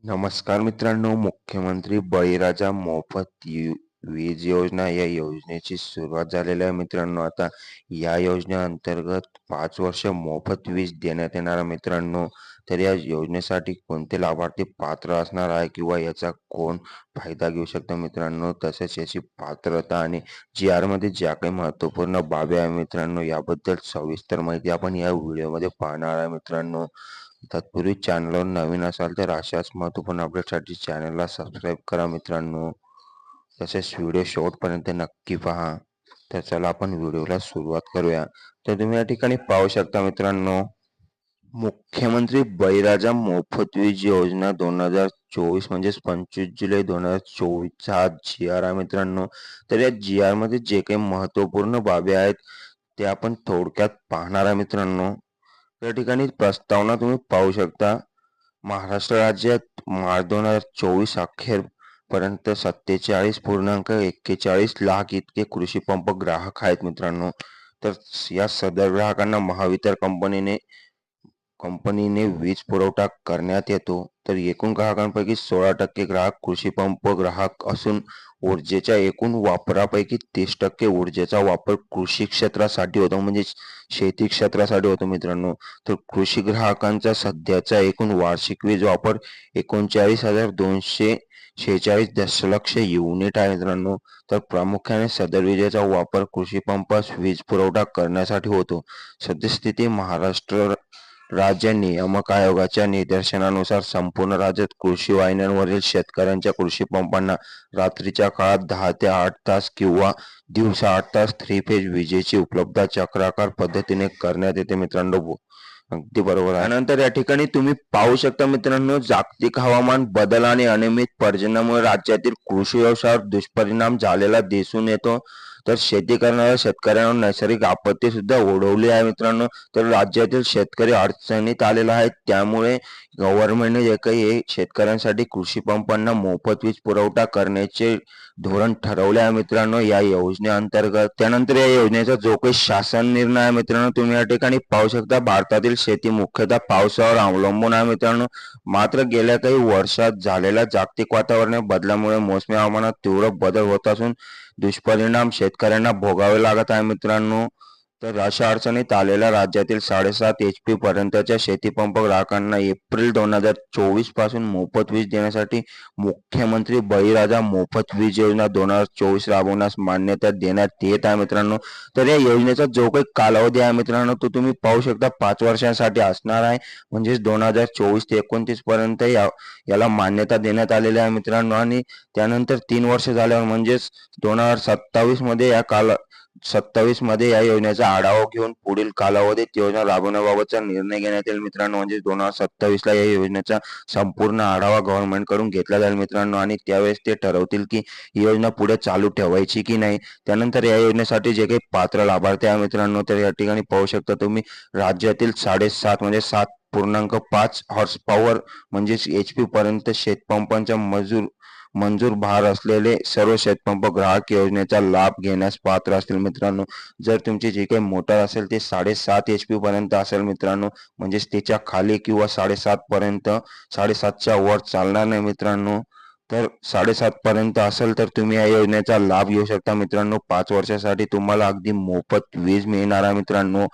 नमस्कार मित्रांनो, मुख्यमंत्री बळीराजा मोफत वीज योजना या योजनेची सुरुवात झालेली आहे मित्रांनो. आता या योजनेअंतर्गत 5 वर्ष मोफत वीज देण्यात येणार आहे मित्रांनो. तर या योजनेसाठी कोणते लाभार्थी पात्र असणार आहे किंवा याचा कोण फायदा घेऊ शकतो मित्रांनो, तसेच याची पात्रता आणि जी आर मध्ये ज्या काही महत्त्वपूर्ण बाबी आहे मित्रांनो, याबद्दल सविस्तर माहिती आपण या व्हिडिओमध्ये पाहणार आहे मित्रांनो. तत्पूर्वी चॅनलवर नवीन असाल तर अशाच महत्त्वपूर्ण अपडेटसाठी चॅनलला सबस्क्राईब करा मित्रांनो. तसेच व्हिडिओ शेवटपर्यंत नक्की पहा. तर चला आपण व्हिडिओला सुरुवात करूया. तर तुम्ही या ठिकाणी पाहू शकता मित्रांनो, मुख्यमंत्री बळीराजा मोफत वीज योजना 2024 म्हणजेच 25 जुलै 2024चा हा जी आर आहे मित्रांनो. तर या जी आर मध्ये जे काही महत्त्वपूर्ण बाबी आहेत ते आपण थोडक्यात पाहणार आहे मित्रांनो. या ठिकाणी प्रस्तावना तुम्ही पाहू शकता. महाराष्ट्र राज्यात मार्च 2024 अखेरपर्यंत 47.41 लाख इतके कृषी पंप ग्राहक आहेत मित्रांनो. तर या सदर ग्राहकांना महावितरण कंपनीने वीज पुरवठा करण्यात येतो. तर एकूण ग्राहकांपैकी 16% ग्राहक कृषी पंप ग्राहक असून ऊर्जेच्या एकूण वापरापैकी 30% ऊर्जेचा वापर कृषी क्षेत्रासाठी होतो, म्हणजे शेती क्षेत्रासाठी होतो मित्रांनो. तर कृषी ग्राहकांचा सध्याचा एकूण वार्षिक वीज वापर 39,246 दशलक्ष युनिट आहे मित्रांनो. तर प्रामुख्याने सदर विजेचा वापर कृषी पंपास वीज पुरवठा करण्यासाठी होतो. सद्यस्थिती महाराष्ट्र राज्य नियामक आयोगाच्या निर्देशनानुसार संपूर्ण राज्यात कृषी वाहिन्यांवरील शेतकऱ्यांच्या कृषी पंपांना रात्रीच्या काळात 10 ते 8 तास किंवा दिवसा 8 तास 3 फेज विजेची उपलब्धता चक्राकार पद्धतीने करण्यात येते मित्रांनो. अगदी बरोबर आहे. त्यानंतर या ठिकाणी तुम्ही पाहू शकता मित्रांनो, जागतिक हवामान बदल आणि अनियमित पर्जन्यामुळे राज्यातील कृषी व्यवसायावर दुष्परिणाम झालेला दिसून येतो. तर शेती करणाऱ्या शेतकऱ्यांवर नैसर्गिक आपत्ती सुद्धा ओढवली आहे मित्रांनो. तर राज्यातील शेतकरी अडचणीत आलेला आहे. त्यामुळे गव्हर्नमेंटने जे काही शेतकऱ्यांसाठी कृषी पंपांना मोफत वीज पुरवठा करण्याचे धोरण ठरवले आहे मित्रांनो या योजनेअंतर्गत. त्यानंतर या योजनेचा जो काही शासन निर्णय आहे मित्रांनो, तुम्ही या ठिकाणी पाहू शकता. भारतातील शेती मुख्यतः पावसावर अवलंबून आहे मित्रांनो. मात्र गेल्या काही वर्षात झालेल्या जागतिक वातावरणीय बदलामुळे मोसमी हवामानात तीव्र बदल होत असून दुष्परिणाम शेतकऱ्यांना भोगावे लागत आहे मित्रांनो. तर अशा अडचणीत आलेल्या राज्यातील 7.5 HP पर्यंतच्या शेतीपंप ग्राहकांना एप्रिल 2024 पासून मोफत वीज देण्यासाठी मुख्यमंत्री बळीराजा मोफत वीज योजना 2024 राबवण्यास मान्यता देण्यात येत आहे मित्रांनो. तर या योजनेचा जो काही कालावधी आहे मित्रांनो, तो तुम्ही पाहू शकता 5 वर्षांसाठी असणार आहे. म्हणजेच 2024 ते 29 पर्यंत याला मान्यता देण्यात आलेली आहे मित्रांनो. आणि त्यानंतर 3 वर्ष झाल्यावर म्हणजेच 2027 मध्ये 27 मध्ये या योजनेचा आढावा घेऊन पुढील कालावधीत योजना राबवण्याबाबतचा निर्णय घेण्यात येईल मित्रांनो. म्हणजे 2027 ला या योजनेचा संपूर्ण आढावा गव्हर्नमेंट कडून घेतला जाईल मित्रांनो. आणि त्यावेळेस ते ठरवतील की ही योजना पुढे चालू ठेवायची की नाही. त्यानंतर या योजनेसाठी जे काही पात्र लाभार्थी आहे मित्रांनो, तर या ठिकाणी पाहू शकता तुम्ही. राज्यातील 7.5 म्हणजे 7.5 हॉर्स पॉवर म्हणजेच HP पर्यंत शेतपंपांच्या मंजूर भार असलेले सर्व शेतपंप ग्राहक योजनेचा लाभ घेण्यास पात्र असतील मित्रांनो. जर तुमची जी काही मोटर असेल ते 7.5 HP पर्यंत असेल मित्रांनो, म्हणजेच त्याच्या खाली किंवा 7.5 पर्यंत, 7.5च्या वर चालणार नाही मित्रांनो. तर 7.5 पर्यंत असेल तर तुम्ही या योजनेचा लाभ घेऊ शकता मित्रांनो. 5 वर्षासाठी तुम्हाला अगदी मोफत वीज मिळणार आहे मित्रांनो.